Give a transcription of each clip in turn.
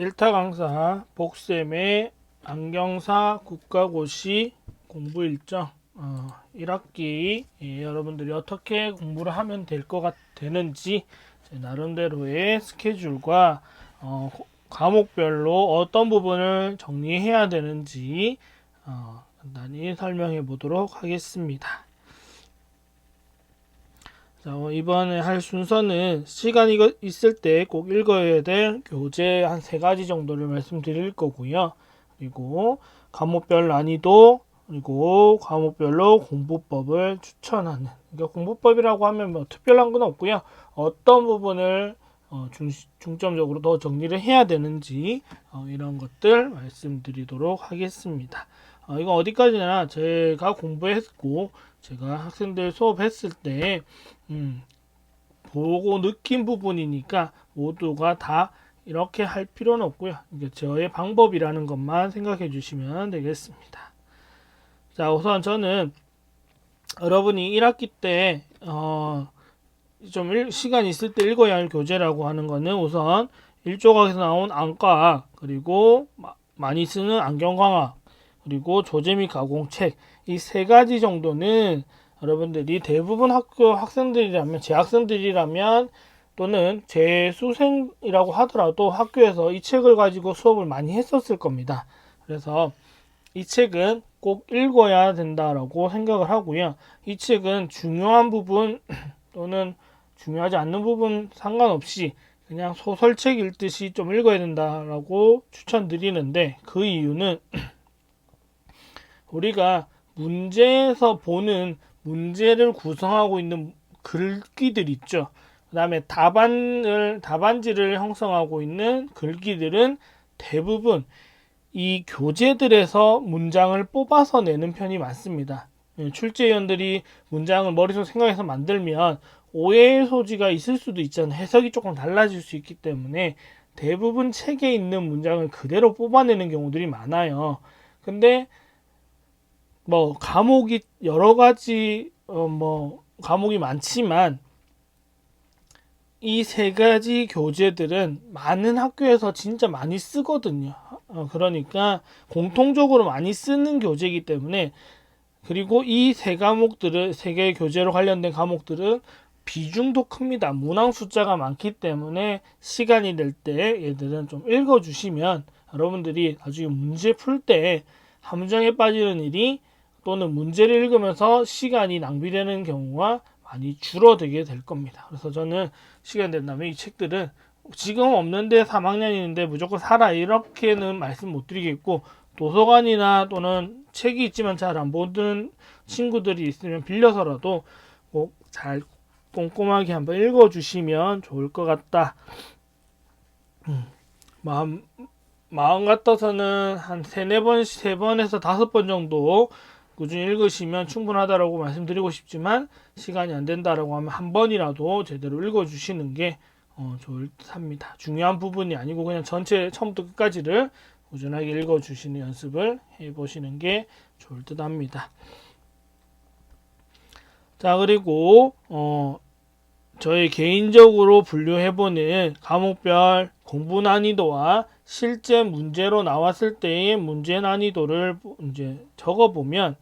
1타 강사 복쌤의 안경사 국가고시 공부 일정 1학기 여러분들이 어떻게 공부를 하면 될 것 되는지 제 나름대로의 스케줄과 과목별로 어떤 부분을 정리해야 되는지 간단히 설명해 보도록 하겠습니다. 자, 이번에 할 순서는 시간이 있을 때 꼭 읽어야 될 교재 한 3가지 정도를 말씀드릴 거고요. 그리고 과목별 난이도, 그리고 과목별로 공부법을 추천하는. 그러니까 공부법이라고 하면 뭐 특별한 건 없고요. 어떤 부분을 중점적으로 더 정리를 해야 되는지 이런 것들 말씀드리도록 하겠습니다. 이건 어디까지나 제가 공부했고 제가 학생들 수업했을 때 보고 느낀 부분이니까 모두가 다 이렇게 할 필요는 없고요. 이게 저의 방법이라는 것만 생각해 주시면 되겠습니다. 자, 우선 저는 여러분이 1학기 때 좀 시간 있을 때 읽어야 할 교재라고 하는 거는 우선 1조각에서 나온 안과학, 그리고 많이 쓰는 안경광학, 그리고 조제 및 가공책, 이 3가지 정도는 여러분들이 대부분 학교 학생들이라면, 재학생들이라면 또는 재수생이라고 하더라도 학교에서 이 책을 가지고 수업을 많이 했었을 겁니다. 그래서 이 책은 꼭 읽어야 된다라고 생각을 하고요. 이 책은 중요한 부분 또는 중요하지 않는 부분 상관없이 그냥 소설책 읽듯이 좀 읽어야 된다라고 추천드리는데, 그 이유는 우리가 문제에서 보는 문제를 구성하고 있는 글귀들 있죠. 그 다음에 답안지를 형성하고 있는 글귀들은 대부분 이 교재들에서 문장을 뽑아서 내는 편이 많습니다. 출제위원들이 문장을 머릿속 생각해서 만들면 오해의 소지가 있을 수도 있잖아요. 해석이 조금 달라질 수 있기 때문에 대부분 책에 있는 문장을 그대로 뽑아내는 경우들이 많아요. 근데 뭐 과목이 여러 가지 과목이 많지만 이 3가지 교재들은 많은 학교에서 진짜 많이 쓰거든요. 그러니까 공통적으로 많이 쓰는 교재이기 때문에, 그리고 이 3과목들은 3개의 교재로 관련된 과목들은 비중도 큽니다. 문항 숫자가 많기 때문에 시간이 될 때 얘들은 좀 읽어주시면 여러분들이 나중에 문제 풀 때 함정에 빠지는 일이 또는 문제를 읽으면서 시간이 낭비되는 경우가 많이 줄어들게 될 겁니다. 그래서 저는 시간 된다면 이 책들은 지금 없는데 3학년인데 무조건 사라 이렇게는 말씀 못 드리겠고, 도서관이나 또는 책이 있지만 잘 안 보는 친구들이 있으면 빌려서라도 꼭 잘 꼼꼼하게 한번 읽어주시면 좋을 것 같다. 마음 같아서는 한 3번에서 5번 정도 꾸준히 읽으시면 충분하다라고 말씀드리고 싶지만, 시간이 안 된다라고 하면 한 번이라도 제대로 읽어주시는 게 좋을 듯합니다. 중요한 부분이 아니고 그냥 전체 처음부터 끝까지를 꾸준하게 읽어주시는 연습을 해보시는 게 좋을 듯합니다. 자, 그리고 저희 개인적으로 분류해보는 과목별 공부 난이도와 실제 문제로 나왔을 때의 문제 난이도를 이제 적어보면,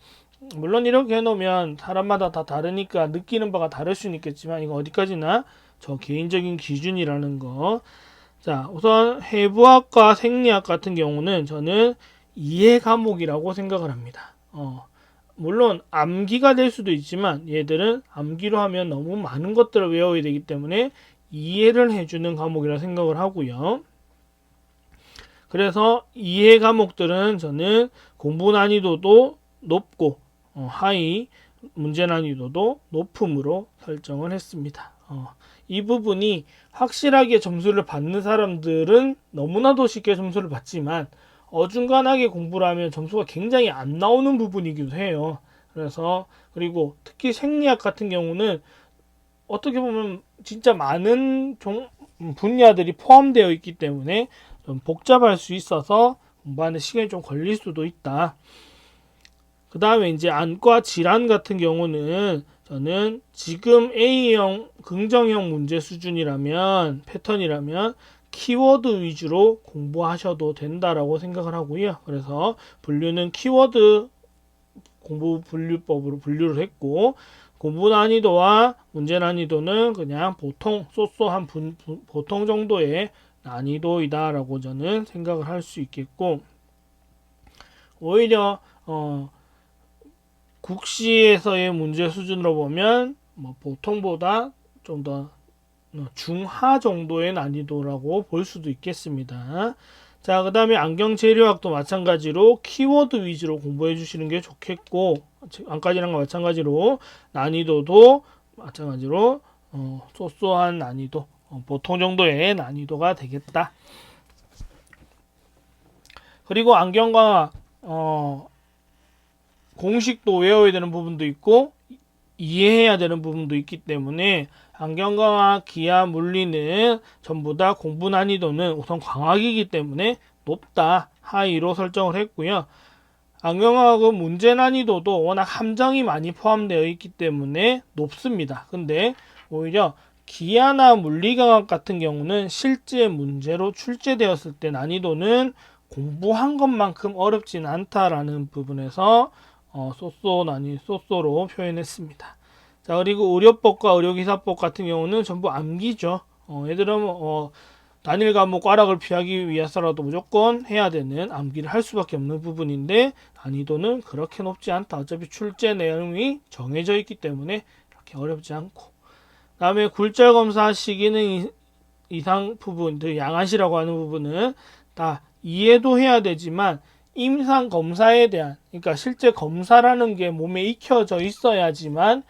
물론 이렇게 해놓으면 사람마다 다 다르니까 느끼는 바가 다를 수는 있겠지만, 이거 어디까지나 저 개인적인 기준이라는 거. 자, 우선 해부학과 생리학 같은 경우는 저는 이해 과목이라고 생각을 합니다. 물론 암기가 될 수도 있지만 얘들은 암기로 하면 너무 많은 것들을 외워야 되기 때문에 이해를 해주는 과목이라 생각을 하고요. 그래서 이해 과목들은 저는 공부 난이도도 높고 하이, 문제 난이도도 높음으로 설정을 했습니다. 이 부분이 확실하게 점수를 받는 사람들은 너무나도 쉽게 점수를 받지만 어중간하게 공부를 하면 점수가 굉장히 안 나오는 부분이기도 해요. 그래서 그리고 특히 생리학 같은 경우는 어떻게 보면 진짜 많은 분야들이 포함되어 있기 때문에 좀 복잡할 수 있어서 공부하는 시간이 좀 걸릴 수도 있다. 그 다음에 이제 안과 질환 같은 경우는 저는 지금 A형 긍정형 문제 수준이라면, 패턴이라면 키워드 위주로 공부하셔도 된다라고 생각을 하고요. 그래서 분류는 키워드 공부 분류법으로 분류를 했고, 공부 난이도와 문제 난이도는 그냥 보통 쏘쏘한 보통 정도의 난이도이다라고 저는 생각을 할 수 있겠고, 오히려 국시에서의 문제 수준으로 보면 뭐 보통보다 좀 더 중하 정도의 난이도라고 볼 수도 있겠습니다. 자, 그 다음에 안경 재료학도 마찬가지로 키워드 위주로 공부해 주시는 게 좋겠고, 안까지랑 마찬가지로 난이도도 마찬가지로 쏘쏘한 난이도, 보통 정도의 난이도가 되겠다. 그리고 안경과 공식도 외워야 되는 부분도 있고 이해해야 되는 부분도 있기 때문에 안경과학, 기하, 물리는 전부 다 공부 난이도는 우선 광학이기 때문에 높다, 하이로 설정을 했고요. 안경과학은 문제 난이도도 워낙 함정이 많이 포함되어 있기 때문에 높습니다. 근데 오히려 기하나 물리광학 같은 경우는 실제 문제로 출제되었을 때 난이도는 공부한 것만큼 어렵진 않다라는 부분에서 쏘쏘로 표현했습니다. 자, 그리고 의료법과 의료기사법 같은 경우는 전부 암기죠. 얘들은 단일 과목 꽈락을 피하기 위해서라도 무조건 해야 되는 암기를 할 수밖에 없는 부분인데 난이도는 그렇게 높지 않다. 어차피 출제 내용이 정해져 있기 때문에 그렇게 어렵지 않고, 그 다음에 굴절 검사 시기능 이상 부분, 양아시라고 하는 부분은 다 이해도 해야 되지만 임상 검사에 대한, 그러니까 실제 검사라는 게 몸에 익혀져 있어야지만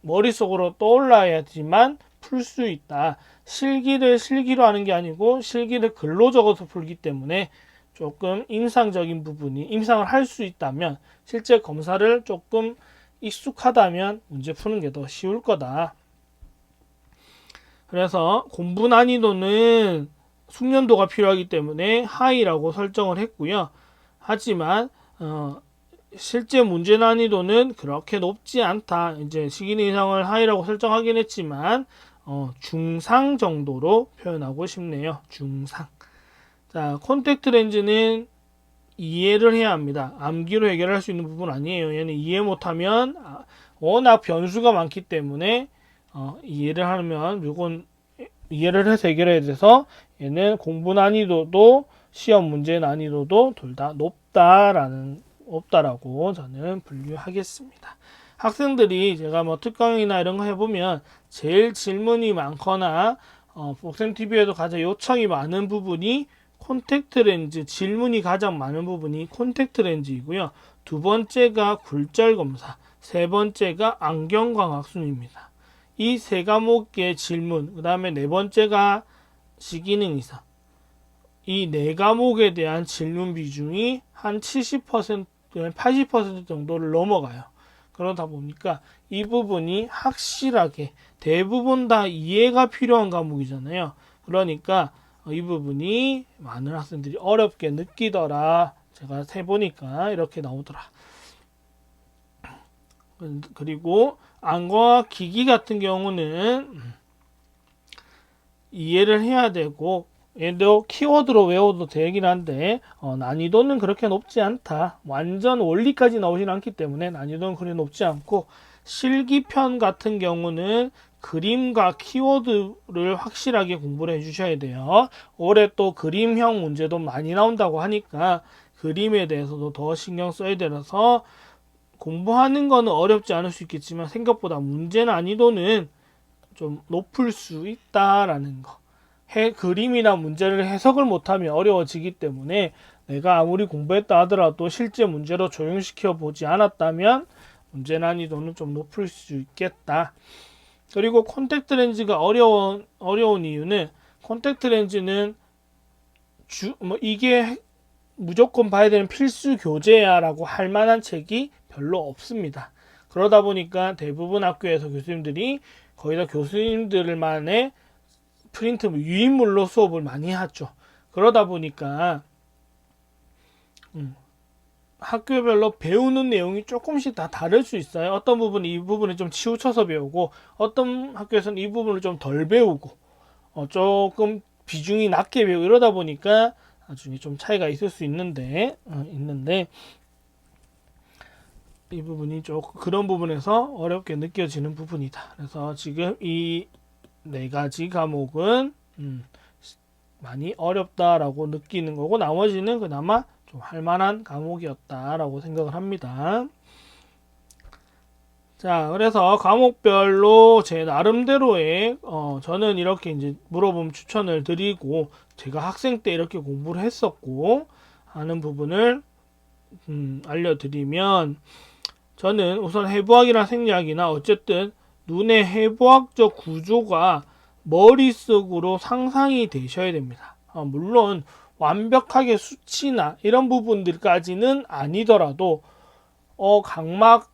머릿속으로 떠올라야지만 풀 수 있다. 실기를 실기로 하는 게 아니고 실기를 글로 적어서 풀기 때문에 조금 임상적인 부분이, 임상을 할 수 있다면, 실제 검사를 조금 익숙하다면 문제 푸는 게 더 쉬울 거다. 그래서 공부 난이도는 숙련도가 필요하기 때문에 하이라고 설정을 했고요. 하지만 실제 문제 난이도는 그렇게 높지 않다. 이제 시기능 이상을 하이라고 설정하긴 했지만 중상 정도로 표현하고 싶네요. 중상. 자, 콘택트 렌즈는 이해를 해야 합니다. 암기로 해결할 수 있는 부분 아니에요. 얘는 이해 못하면 워낙 변수가 많기 때문에 이해를 하면 무조건 이해를 해서 해결해야 돼서 얘는 공부 난이도도 시험 문제 난이도도 둘 다 없다라고 저는 분류하겠습니다. 학생들이 제가 뭐 특강이나 이런 거 해보면 제일 질문이 많거나 복생TV에도 가장 요청이 많은 부분이 콘택트 렌즈, 질문이 가장 많은 부분이 콘택트 렌즈이고요. 두 번째가 굴절 검사, 세 번째가 안경광학 순입니다. 이 세 과목의 질문, 그 다음에 네 번째가 시기능 이상. 이 네 과목에 대한 질문 비중이 한 70%, 80% 정도를 넘어가요. 그러다 보니까 이 부분이 확실하게 대부분 다 이해가 필요한 과목이잖아요. 그러니까 이 부분이 많은 학생들이 어렵게 느끼더라. 제가 해보니까 이렇게 나오더라. 그리고 안과학 기기 같은 경우는 이해를 해야 되고, 얘도 키워드로 외워도 되긴 한데 난이도는 그렇게 높지 않다. 완전 원리까지 나오진 않기 때문에 난이도는 그리 높지 않고, 실기편 같은 경우는 그림과 키워드를 확실하게 공부를 해주셔야 돼요. 올해 또 그림형 문제도 많이 나온다고 하니까 그림에 대해서도 더 신경 써야 돼서 공부하는 거는 어렵지 않을 수 있겠지만 생각보다 문제 난이도는 좀 높을 수 있다라는 거. 그림이나 문제를 해석을 못하면 어려워지기 때문에 내가 아무리 공부했다 하더라도 실제 문제로 적용시켜 보지 않았다면 문제 난이도는 좀 높을 수 있겠다. 그리고 콘택트 렌즈가 어려운 이유는, 콘택트 렌즈는 이게 무조건 봐야 되는 필수 교재야 라고 할 만한 책이 별로 없습니다. 그러다 보니까 대부분 학교에서 교수님들이 거의 다 교수님들만의 프린트 유인물로 수업을 많이 하죠. 그러다 보니까 학교별로 배우는 내용이 조금씩 다 다를 수 있어요. 어떤 부분은 이 부분을 좀 치우쳐서 배우고, 어떤 학교에서는 이 부분을 좀 덜 배우고, 조금 비중이 낮게 배우고 이러다 보니까 나중에 좀 차이가 있을 수 있는데 이 부분이 조금 그런 부분에서 어렵게 느껴지는 부분이다. 그래서 지금 이 네 가지 과목은 많이 어렵다라고 느끼는 거고, 나머지는 그나마 좀 할만한 과목이었다라고 생각을 합니다. 자, 그래서 과목별로 제 나름대로의 저는 이렇게 이제 물어보면 추천을 드리고, 제가 학생 때 이렇게 공부를 했었고 하는 부분을 알려드리면, 저는 우선 해부학이나 생리학이나 어쨌든 눈의 해부학적 구조가 머릿속으로 상상이 되셔야 됩니다. 물론 완벽하게 수치나 이런 부분들까지는 아니더라도 각막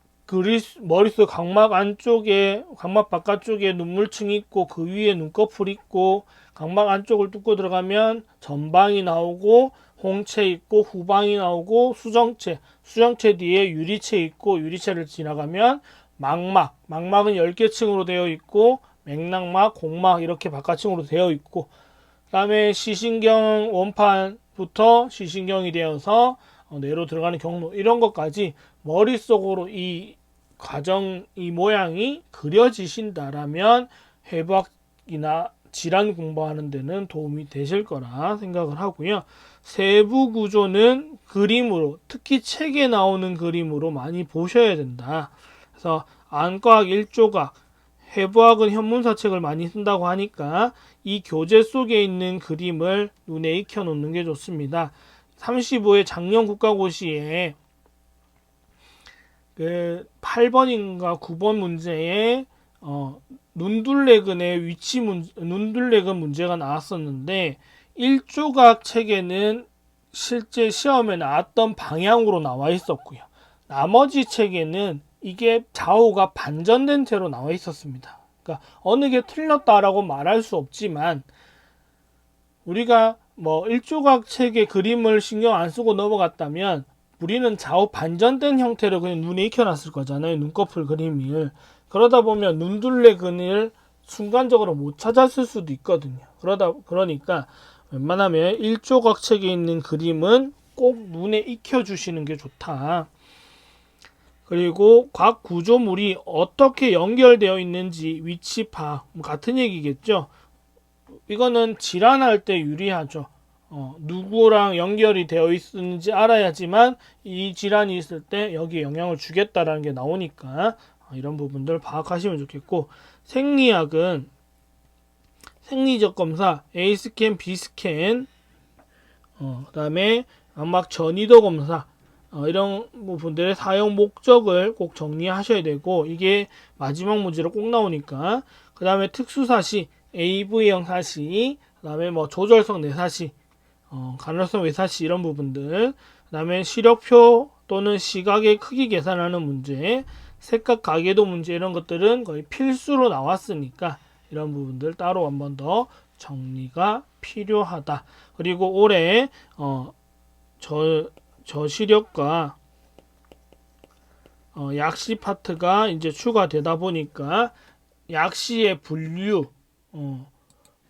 머릿속 각막 안쪽에, 각막 바깥쪽에 눈물층이 있고 그 위에 눈꺼풀 있고, 각막 안쪽을 뚫고 들어가면 전방이 나오고 홍채 있고 후방이 나오고 수정체 뒤에 유리체 있고, 유리체를 지나가면 망막은 10개 층으로 되어 있고, 맥락막, 공막 이렇게 바깥층으로 되어 있고, 그 다음에 시신경 원판부터 시신경이 되어서 뇌로 들어가는 경로, 이런 것까지 머릿속으로 이 모양이 그려지신다라면 해부학이나 질환 공부하는 데는 도움이 되실 거라 생각을 하고요. 세부 구조는 그림으로, 특히 책에 나오는 그림으로 많이 보셔야 된다. 그래서 안과학 1조각, 해부학은 현문사책을 많이 쓴다고 하니까 이 교재 속에 있는 그림을 눈에 익혀 놓는 게 좋습니다. 35회 작년 국가고시에 그 8번인가 9번 문제에 눈둘레근의 눈둘레근 문제가 나왔었는데, 1조각 책에는 실제 시험에 나왔던 방향으로 나와 있었고요. 나머지 책에는 이게 좌우가 반전된 채로 나와 있었습니다. 그러니까 어느 게 틀렸다라고 말할 수 없지만, 우리가 뭐 1조각 책의 그림을 신경 안 쓰고 넘어갔다면 우리는 좌우 반전된 형태로 그냥 눈에 익혀놨을 거잖아요. 눈꺼풀 그림을. 그러다 보면 눈둘레근을 순간적으로 못 찾았을 수도 있거든요. 그러니까 웬만하면 1조각 책에 있는 그림은 꼭 눈에 익혀주시는 게 좋다. 그리고 각 구조물이 어떻게 연결되어 있는지 위치 파악, 같은 얘기겠죠. 이거는 질환할 때 유리하죠. 누구랑 연결이 되어 있는지 알아야지만 이 질환이 있을 때 여기에 영향을 주겠다라는 게 나오니까 이런 부분들 파악하시면 좋겠고, 생리학은 생리적 검사, A스캔, B스캔, 그 다음에 망막 전이도 검사, 이런 부분들의 사용 목적을 꼭 정리하셔야 되고, 이게 마지막 문제로 꼭 나오니까. 그 다음에 특수사시, AV형 사시, 그 다음에 뭐 조절성 내사시, 간헐성 외사시, 이런 부분들, 그 다음에 시력표 또는 시각의 크기 계산하는 문제, 색각 가계도 문제, 이런 것들은 거의 필수로 나왔으니까 이런 부분들 따로 한 번 더 정리가 필요하다. 그리고 올해 저시력과 약시 파트가 이제 추가되다 보니까 약시의 분류, 그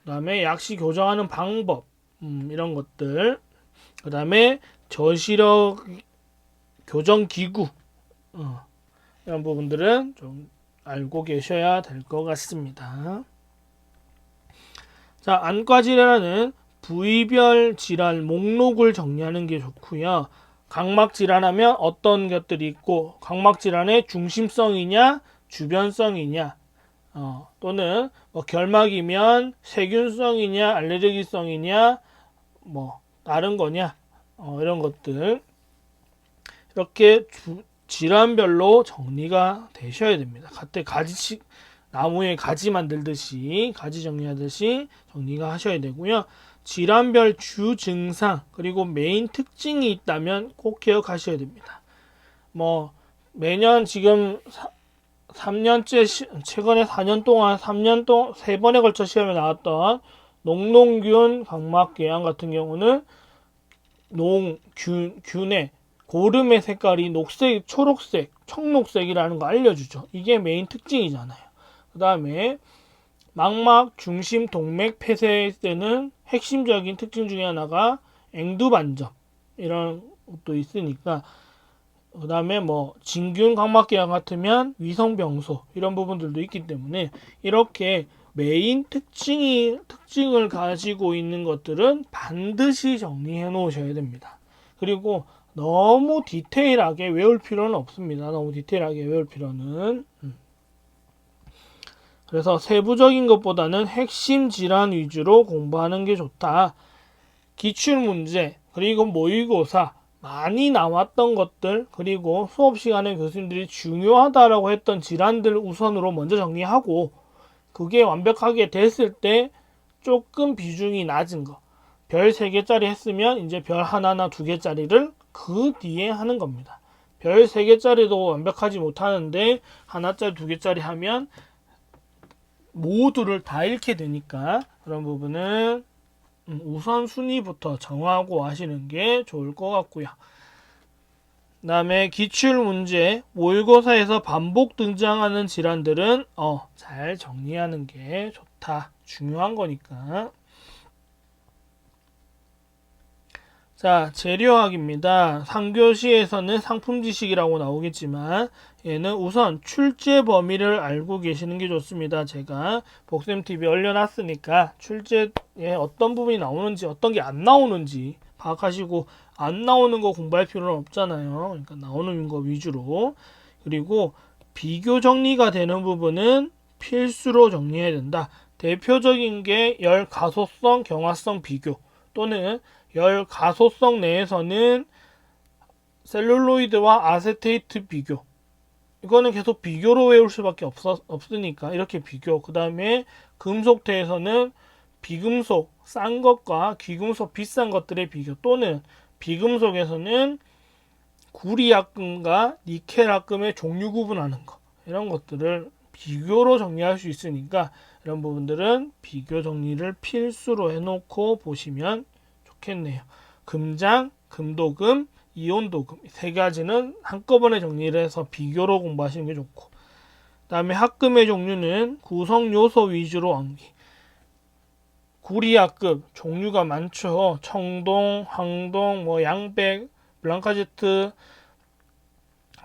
다음에 약시 교정하는 방법, 이런 것들, 그 다음에 저시력 교정 기구, 이런 부분들은 좀 알고 계셔야 될 것 같습니다. 자, 안과 질환은 부위별 질환 목록을 정리하는 게 좋고요. 각막 질환하면 어떤 것들이 있고, 각막 질환의 중심성이냐 주변성이냐, 또는 뭐 결막이면 세균성이냐 알레르기성이냐 뭐 다른 거냐, 이런 것들 이렇게 질환별로 정리가 되셔야 됩니다. 그때 나무에 가지 만들듯이, 가지 정리하듯이 정리가 하셔야 되고요. 질환별 주 증상 그리고 메인 특징이 있다면 꼭 기억하셔야 됩니다. 뭐 매년 지금 3년째, 최근에 4년 동안 3번에 걸쳐 시험에 나왔던 녹농균 각막궤양 같은 경우는 균의 고름의 색깔이 녹색, 초록색, 청록색이라는 거 알려주죠. 이게 메인 특징이잖아요. 그 다음에 망막 중심 동맥 폐쇄 때는 핵심적인 특징 중에 하나가 앵두반점 이런 것도 있으니까, 그 다음에 뭐 진균 각막기와 같으면 위성병소 이런 부분들도 있기 때문에 이렇게 메인 특징을 가지고 있는 것들은 반드시 정리해 놓으셔야 됩니다. 그리고 너무 디테일하게 외울 필요는 없습니다. 너무 디테일하게 외울 필요는. 그래서 세부적인 것보다는 핵심 질환 위주로 공부하는 게 좋다. 기출문제, 그리고 모의고사, 많이 나왔던 것들, 그리고 수업 시간에 교수님들이 중요하다라고 했던 질환들 우선으로 먼저 정리하고, 그게 완벽하게 됐을 때 조금 비중이 낮은 거, 별 3개짜리 했으면 이제 별 하나나 2개짜리를 그 뒤에 하는 겁니다. 별 3개짜리도 완벽하지 못하는데 하나짜리 2개짜리 하면 모두를 다 잃게 되니까 그런 부분은 우선순위부터 정하고 하시는 게 좋을 것 같고요. 그 다음에 기출문제, 모의고사에서 반복 등장하는 질환들은 잘 정리하는 게 좋다. 중요한 거니까. 자, 재료학입니다. 3교시에서는 상품지식이라고 나오겠지만 얘는 우선 출제 범위를 알고 계시는 게 좋습니다. 제가 복쌤TV에 올려놨으니까 출제에 어떤 부분이 나오는지 어떤 게 안 나오는지 파악하시고, 안 나오는 거 공부할 필요는 없잖아요. 그러니까 나오는 거 위주로. 그리고 비교 정리가 되는 부분은 필수로 정리해야 된다. 대표적인 게 열 가소성, 경화성 비교, 또는 열 가소성 내에서는 셀룰로이드와 아세테이트 비교. 이거는 계속 비교로 외울 수밖에 없으니까 이렇게 비교. 그 다음에 금속태에서는 비금속 싼 것과 귀금속 비싼 것들의 비교, 또는 비금속에서는 구리약금과 니켈약금의 종류 구분하는 것, 이런 것들을 비교로 정리할 수 있으니까 이런 부분들은 비교 정리를 필수로 해놓고 보시면 좋겠네요. 금장, 금도금, 이온도금 3가지는 한꺼번에 정리를 해서 비교로 공부하시는 게 좋고, 그 다음에 합금의 종류는 구성요소 위주로 암기. 구리약금 종류가 많죠. 청동, 황동, 양백, 블랑카제트,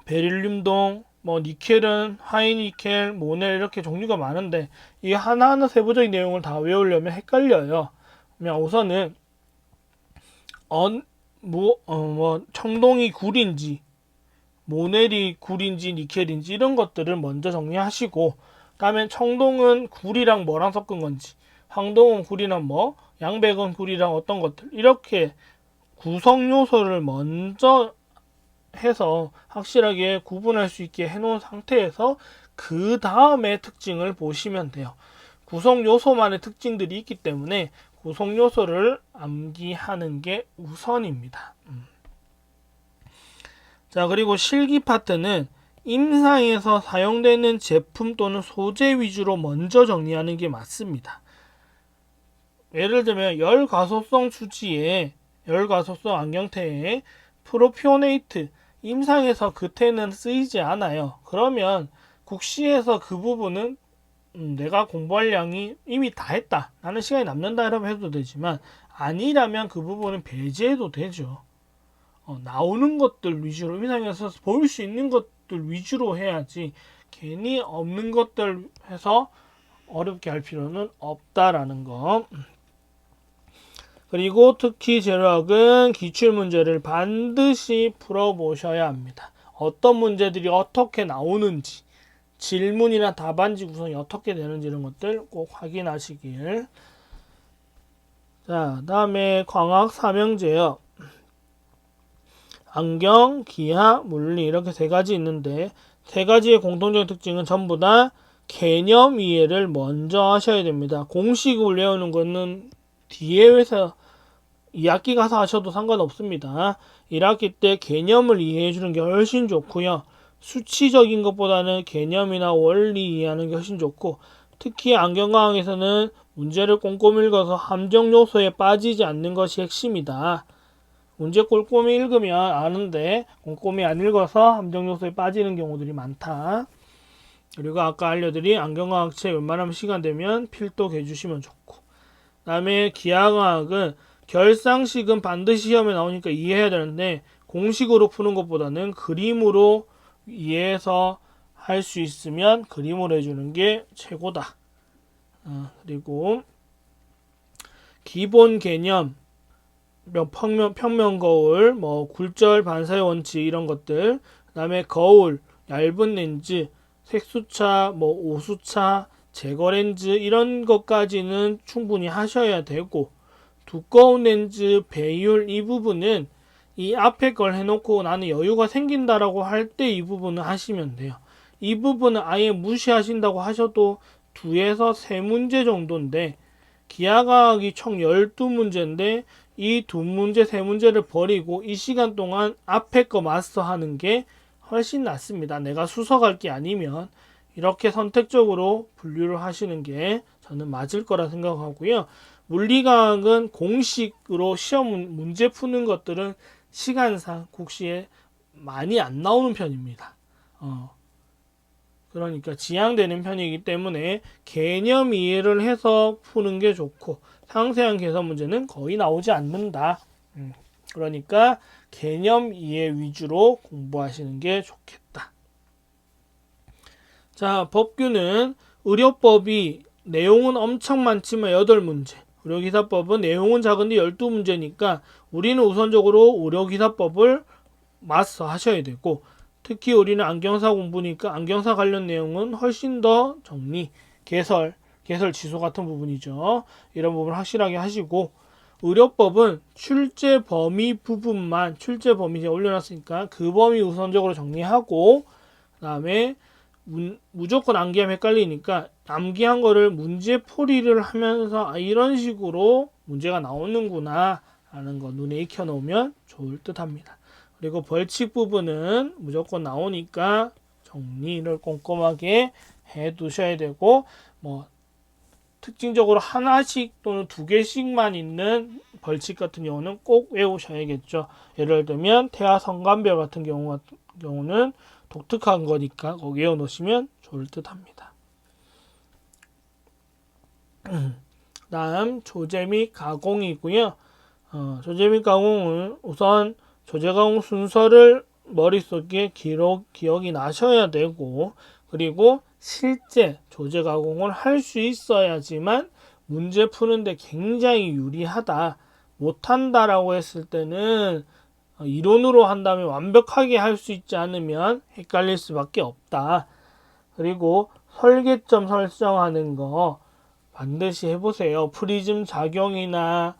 베릴륨동, 니켈은 하이니켈, 모넬, 이렇게 종류가 많은데 이 하나하나 세부적인 내용을 다 외우려면 헷갈려요. 그냥 우선은 청동이 굴인지 모넬이 굴인지 니켈인지 이런 것들을 먼저 정리하시고, 그 다음에 청동은 굴이랑 뭐랑 섞은 건지, 황동은 굴이랑 양백은 굴이랑 어떤 것들, 이렇게 구성 요소를 먼저 해서 확실하게 구분할 수 있게 해놓은 상태에서 그 다음에 특징을 보시면 돼요. 구성 요소만의 특징들이 있기 때문에 구성 요소를 암기하는 게 우선입니다. 자, 그리고 실기 파트는 임상에서 사용되는 제품 또는 소재 위주로 먼저 정리하는 게 맞습니다. 예를 들면 열가소성 수지에, 열가소성 안경테에 프로피오네이트, 임상에서 그 태는 쓰이지 않아요. 그러면 국시에서 그 부분은 내가 공부할 양이 이미 다 했다, 나는 시간이 남는다 이러면 해도 되지만, 아니라면 그 부분은 배제해도 되죠. 나오는 것들 위주로, 임상에서 볼 수 있는 것들 위주로 해야지 괜히 없는 것들 해서 어렵게 할 필요는 없다라는 거. 그리고 특히 재료학은 기출문제를 반드시 풀어보셔야 합니다. 어떤 문제들이 어떻게 나오는지, 질문이나 답안지 구성이 어떻게 되는지 이런 것들 꼭 확인하시길. 자, 다음에 광학 삼형제요. 안경, 기하, 물리 이렇게 3가지 있는데 3가지의 공통적인 특징은 전부 다 개념 이해를 먼저 하셔야 됩니다. 공식을 외우는 거는 뒤에 회사 2학기 가서 하셔도 상관없습니다. 1학기 때 개념을 이해해 주는 게 훨씬 좋고요. 수치적인 것보다는 개념이나 원리 이해하는 게 훨씬 좋고, 특히 안경과학에서는 문제를 꼼꼼히 읽어서 함정 요소에 빠지지 않는 것이 핵심이다. 문제 꼼꼼히 읽으면 아는데 꼼꼼히 안 읽어서 함정 요소에 빠지는 경우들이 많다. 그리고 아까 알려드린 안경과학책 웬만하면 시간 되면 필독 해주시면 좋고, 그 다음에 기하과학은 결상식은 반드시 시험에 나오니까 이해해야 되는데 공식으로 푸는 것보다는 그림으로 이해해서 할 수 있으면 그림으로 해주는 게 최고다. 그리고 기본 개념, 평면 거울, 뭐 굴절 반사의 원칙 이런 것들, 그 다음에 거울, 얇은 렌즈, 색수차, 뭐 오수차, 제거 렌즈 이런 것까지는 충분히 하셔야 되고, 두꺼운 렌즈, 배율 이 부분은 이 앞에 걸 해놓고 나는 여유가 생긴다라고 할 때 이 부분은 하시면 돼요. 이 부분은 아예 무시하신다고 하셔도 2에서 3문제 정도인데, 기하과학이 총 12문제인데 이 2문제, 3문제를 버리고 이 시간 동안 앞에 거 마스터하는 게 훨씬 낫습니다. 내가 수석할 게 아니면 이렇게 선택적으로 분류를 하시는 게 저는 맞을 거라 생각하고요. 물리과학은 공식으로 시험 문제 푸는 것들은 시간상 국시에 많이 안 나오는 편입니다. 그러니까 지양되는 편이기 때문에 개념 이해를 해서 푸는 게 좋고, 상세한 계산 문제는 거의 나오지 않는다. 그러니까 개념 이해 위주로 공부하시는 게 좋겠다. 자, 법규는 의료법이 내용은 엄청 많지만 8문제, 의료기사법은 내용은 작은데 12문제니까 우리는 우선적으로 의료기사법을 마스터 하셔야 되고, 특히 우리는 안경사 공부니까 안경사 관련 내용은 훨씬 더 정리, 개설 지수 같은 부분이죠. 이런 부분을 확실하게 하시고, 의료법은 출제 범위 부분만, 출제 범위 이제 올려놨으니까 그 범위 우선적으로 정리하고, 그 다음에 무조건 암기하면 헷갈리니까 암기한 거를 문제풀이를 하면서 이런 식으로 문제가 나오는구나 라는 거 눈에 익혀 놓으면 좋을 듯 합니다. 그리고 벌칙 부분은 무조건 나오니까 정리를 꼼꼼하게 해 두셔야 되고, 뭐 특징적으로 하나씩 또는 2개씩만 있는 벌칙 같은 경우는 꼭 외우셔야겠죠. 예를 들면 태아 성감별 같은 경우는 독특한 거니까 거기 외워놓으시면 좋을 듯 합니다. 다음 조제 및 가공이고요. 조제 및 가공은 우선 조제 가공 순서를 머릿속에 기억이 나셔야 되고, 그리고 실제 조제 가공을 할 수 있어야지만 문제 푸는데 굉장히 유리하다. 못한다라고 했을 때는 이론으로 한다면 완벽하게 할 수 있지 않으면 헷갈릴 수밖에 없다. 그리고 설계점 설정하는 거 반드시 해보세요. 프리즘 작용이나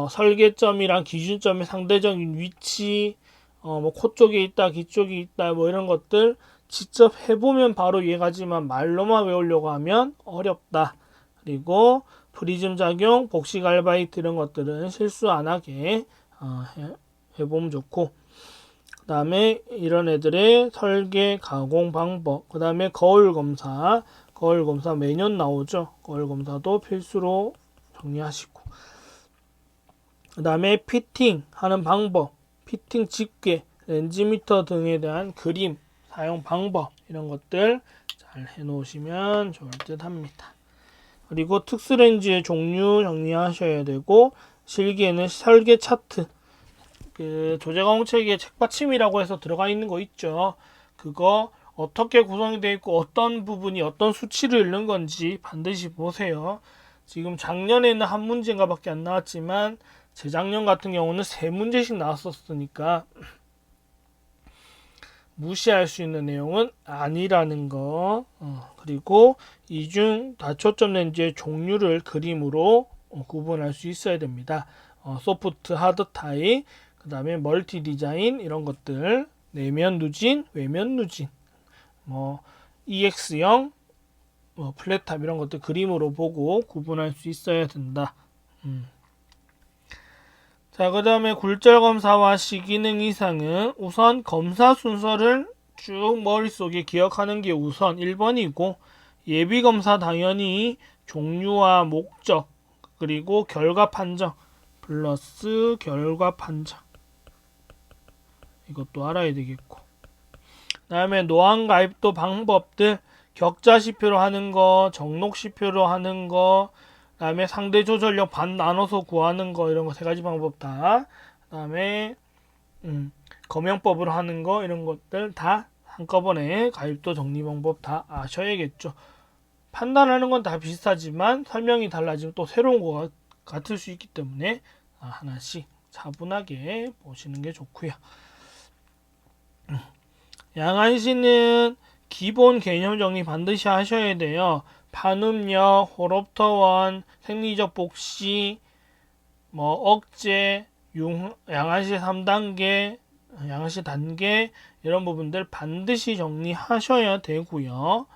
설계점이랑 기준점의 상대적인 위치, 뭐 코 쪽에 있다, 귀 쪽에 있다, 뭐 이런 것들 직접 해보면 바로 이해가지만 말로만 외우려고 하면 어렵다. 그리고 프리즘 작용, 복식 알바이트 이런 것들은 실수 안 하게 해보면 좋고, 그 다음에 이런 애들의 설계, 가공 방법, 그 다음에 거울 검사 매년 나오죠. 거울 검사도 필수로 정리하시고, 그 다음에 피팅 하는 방법, 피팅 집게, 렌즈미터 등에 대한 그림, 사용 방법 이런 것들 잘 해놓으시면 좋을 듯 합니다. 그리고 특수렌즈의 종류 정리하셔야 되고, 실기에는 설계 차트, 그 조제가공책에 책받침이라고 해서 들어가 있는 거 있죠. 그거 어떻게 구성이 되어 있고 어떤 부분이 어떤 수치를 읽는 건지 반드시 보세요. 지금 작년에는 한 문제인가 밖에 안 나왔지만 재작년 같은 경우는 3문제씩 나왔었으니까 무시할 수 있는 내용은 아니라는 거. 그리고 이중 다초점 렌즈의 종류를 그림으로 구분할 수 있어야 됩니다. 소프트, 하드 타입, 그 다음에 멀티 디자인 이런 것들, 내면 누진, 외면 누진, 뭐 EX형, 뭐 플랫탑 이런 것들 그림으로 보고 구분할 수 있어야 된다. 자, 그 다음에 굴절 검사와 시기능 이상은 우선 검사 순서를 쭉 머릿속에 기억하는 게 우선 1번이고, 예비 검사 당연히 종류와 목적, 그리고 결과 판정 플러스 결과 판정 이것도 알아야 되겠고, 그 다음에 노안 가입도 방법들, 격자시표로 하는 거, 정록시표로 하는 거, 그다음에 상대 조절력 반 나눠서 구하는 거, 이런 거 세 가지 방법 다. 그다음에 검영법으로 하는 거, 이런 것들 다 한꺼번에 가입도 정리 방법 다 아셔야겠죠. 판단하는 건 다 비슷하지만 설명이 달라지면 또 새로운 거가 같을 수 있기 때문에 하나씩 차분하게 보시는 게 좋고요. 양한시는 기본 개념 정리 반드시 하셔야 돼요. 판음력, 호럽터원, 생리적 복시, 억제, 양한시 3단계, 양한시 단계, 이런 부분들 반드시 정리하셔야 되고요.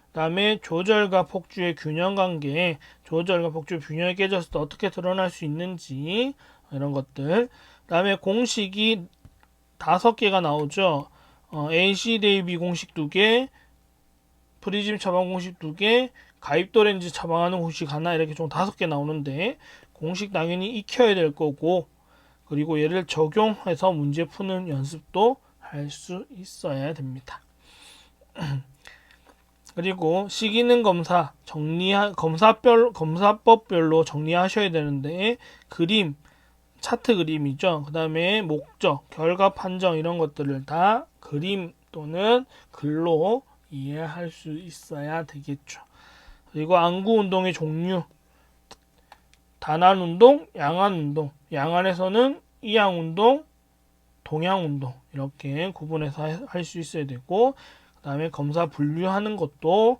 그 다음에 조절과 폭주의 균형 관계, 조절과 폭주 균형이 깨졌을 때 어떻게 드러날 수 있는지, 이런 것들. 그 다음에 공식이 5개가 나오죠. AC 대비 공식 2개, 프리즘 처방 공식 2개, 가입도 렌즈 처방하는 공식 하나, 이렇게 총 5개 나오는데, 공식 당연히 익혀야 될 거고, 그리고 얘를 적용해서 문제 푸는 연습도 할 수 있어야 됩니다. 그리고 시기능 검사 검사법별로 정리하셔야 되는데, 그림, 차트 그림이죠. 그 다음에 목적, 결과 판정, 이런 것들을 다 그림 또는 글로 이해할 수 있어야 되겠죠. 그리고 안구 운동의 종류, 단안 운동, 양안 운동, 양안에서는 이양 운동, 동양 운동, 이렇게 구분해서 할 수 있어야 되고, 그 다음에 검사 분류하는 것도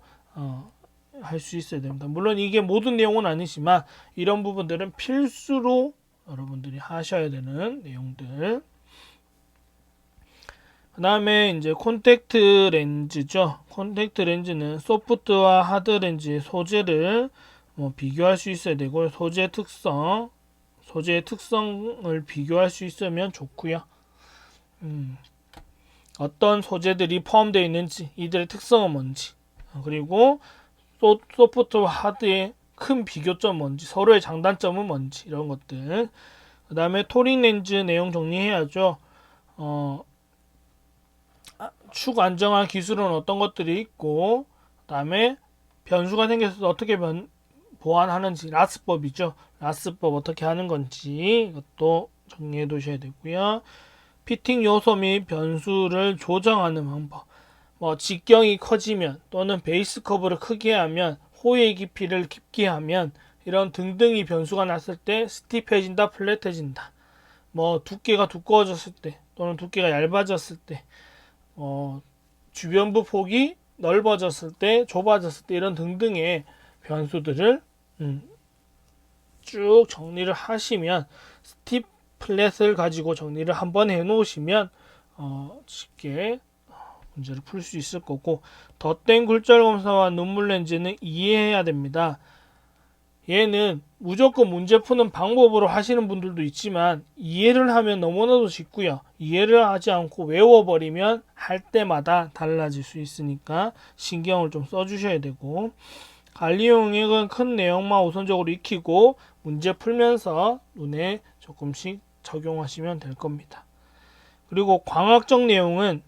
할 수 있어야 됩니다. 물론 이게 모든 내용은 아니지만 이런 부분들은 필수로 여러분들이 하셔야 되는 내용들. 그 다음에 이제 콘택트 렌즈죠. 콘택트 렌즈는 소프트와 하드 렌즈의 소재를 비교할 수 있어야 되고, 소재의 특성을 비교할 수 있으면 좋고요. 어떤 소재들이 포함되어 있는지, 이들의 특성은 뭔지, 그리고 소프트와 하드의 큰 비교점 뭔지, 서로의 장단점은 뭔지, 이런 것들. 그 다음에 토링 렌즈 내용 정리해야죠. 축 안정화 기술은 어떤 것들이 있고, 그 다음에 변수가 생겼을 때 어떻게 보완하는지, 라스법이죠. 라스법 어떻게 하는 건지 이것도 정리해 두셔야 되고요. 피팅 요소 및 변수를 조정하는 방법, 직경이 커지면 또는 베이스 커브를 크게 하면, 호의 깊이를 깊게 하면, 이런 등등이 변수가 났을 때 스티프해진다, 플랫해진다, 두께가 두꺼워졌을 때 또는 두께가 얇아졌을 때, 주변부 폭이 넓어졌을 때, 좁아졌을 때, 이런 등등의 변수들을 쭉 정리를 하시면, 스팁 플랫을 가지고 정리를 한번 해 놓으시면 쉽게 문제를 풀 수 있을 거고, 덧댄 굴절 검사와 눈물 렌즈는 이해해야 됩니다. 얘는 무조건 문제 푸는 방법으로 하시는 분들도 있지만, 이해를 하면 너무나도 쉽고요. 이해를 하지 않고 외워버리면 할 때마다 달라질 수 있으니까 신경을 좀 써주셔야 되고, 관리 용액은 큰 내용만 우선적으로 익히고 문제 풀면서 눈에 조금씩 적용하시면 될 겁니다. 그리고 광학적 내용은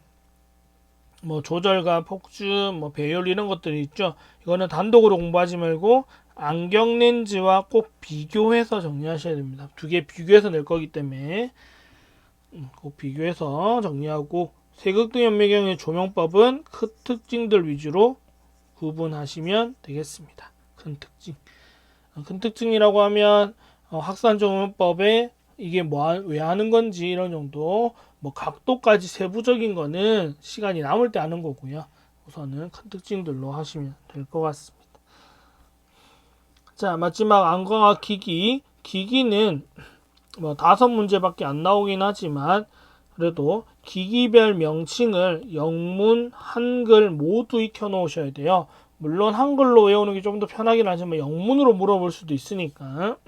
조절과 폭주, 배열, 이런 것들이 있죠. 이거는 단독으로 공부하지 말고 안경 렌즈와 꼭 비교해서 정리하셔야 됩니다. 2개 비교해서 낼 거기 때문에 꼭 비교해서 정리하고, 세극등 현미경의 조명법은 큰 특징들 위주로 구분하시면 되겠습니다. 큰 특징이라고 하면 학산 조명법에 이게 왜 하는 건지, 이런 정도, 각도까지 세부적인 거는 시간이 남을 때 하는 거고요. 우선은 큰 특징들로 하시면 될 것 같습니다. 자, 마지막 안광학 기기는 5문제밖에 안 나오긴 하지만, 그래도 기기별 명칭을 영문, 한글 모두 익혀 놓으셔야 돼요. 물론 한글로 외우는 게 좀 더 편하긴 하지만 영문으로 물어볼 수도 있으니까.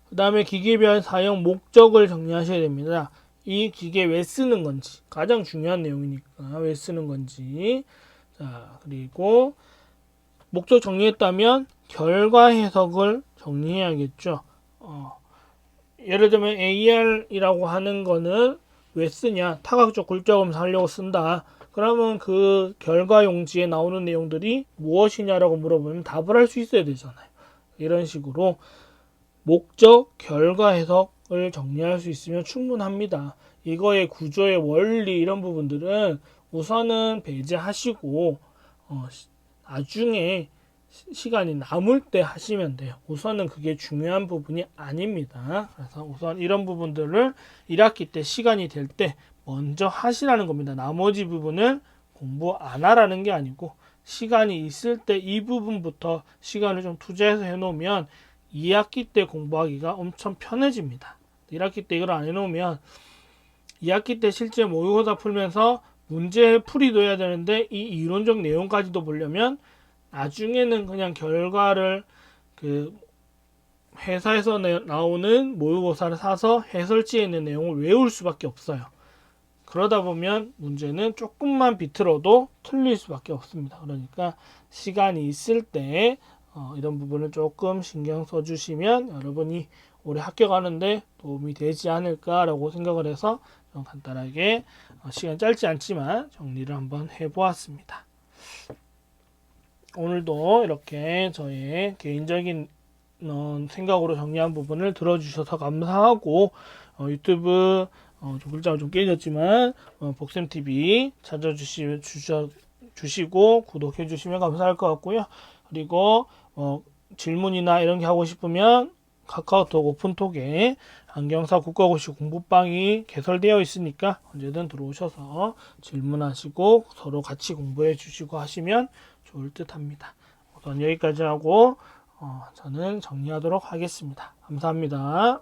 그 다음에 기기별 사용 목적을 정리하셔야 됩니다. 이 기계 왜 쓰는 건지, 가장 중요한 내용이니까 왜 쓰는 건지. 자, 그리고 목적 정리했다면 결과 해석을 정리해야겠죠. 예를 들면 AR이라고 하는 거는 왜 쓰냐, 타각적 굴절 검사 하려고 쓴다. 그러면 그 결과 용지에 나오는 내용들이 무엇이냐라고 물어보면 답을 할 수 있어야 되잖아요. 이런 식으로 목적, 결과 해석을 정리할 수 있으면 충분합니다. 이거의 구조의 원리 이런 부분들은 우선은 배제하시고 나중에 시간이 남을 때 하시면 돼요. 우선은 그게 중요한 부분이 아닙니다. 그래서 우선 이런 부분들을 1학기 때 시간이 될 때 먼저 하시라는 겁니다. 나머지 부분을 공부 안 하라는 게 아니고 시간이 있을 때 이 부분부터 시간을 좀 투자해서 해놓으면 2학기 때 공부하기가 엄청 편해집니다. 1학기 때 이걸 안 해놓으면 2학기 때 실제 모의고사 풀면서 문제 풀이도 해야 되는데 이 이론적 내용까지도 보려면 나중에는 그냥 결과를 그 회사에서 나오는 모의고사를 사서 해설지에 있는 내용을 외울 수밖에 없어요. 그러다 보면 문제는 조금만 비틀어도 틀릴 수밖에 없습니다. 그러니까 시간이 있을 때 이런 부분을 조금 신경 써주시면 여러분이 올해 합격하는데 도움이 되지 않을까라고 생각을 해서 좀 간단하게 시간 짧지 않지만 정리를 한번 해보았습니다. 오늘도 이렇게 저의 개인적인 생각으로 정리한 부분을 들어주셔서 감사하고 유튜브 좀 글자가 좀 깨졌지만 복쌤TV 찾아주시고 구독해 주시면 감사할 것 같고요. 그리고 질문이나 이런 게 하고 싶으면 카카오톡 오픈톡에 안경사 국가고시 공부방이 개설되어 있으니까 언제든 들어오셔서 질문하시고 서로 같이 공부해 주시고 하시면 좋을 듯 합니다. 우선 여기까지 하고 저는 정리하도록 하겠습니다. 감사합니다.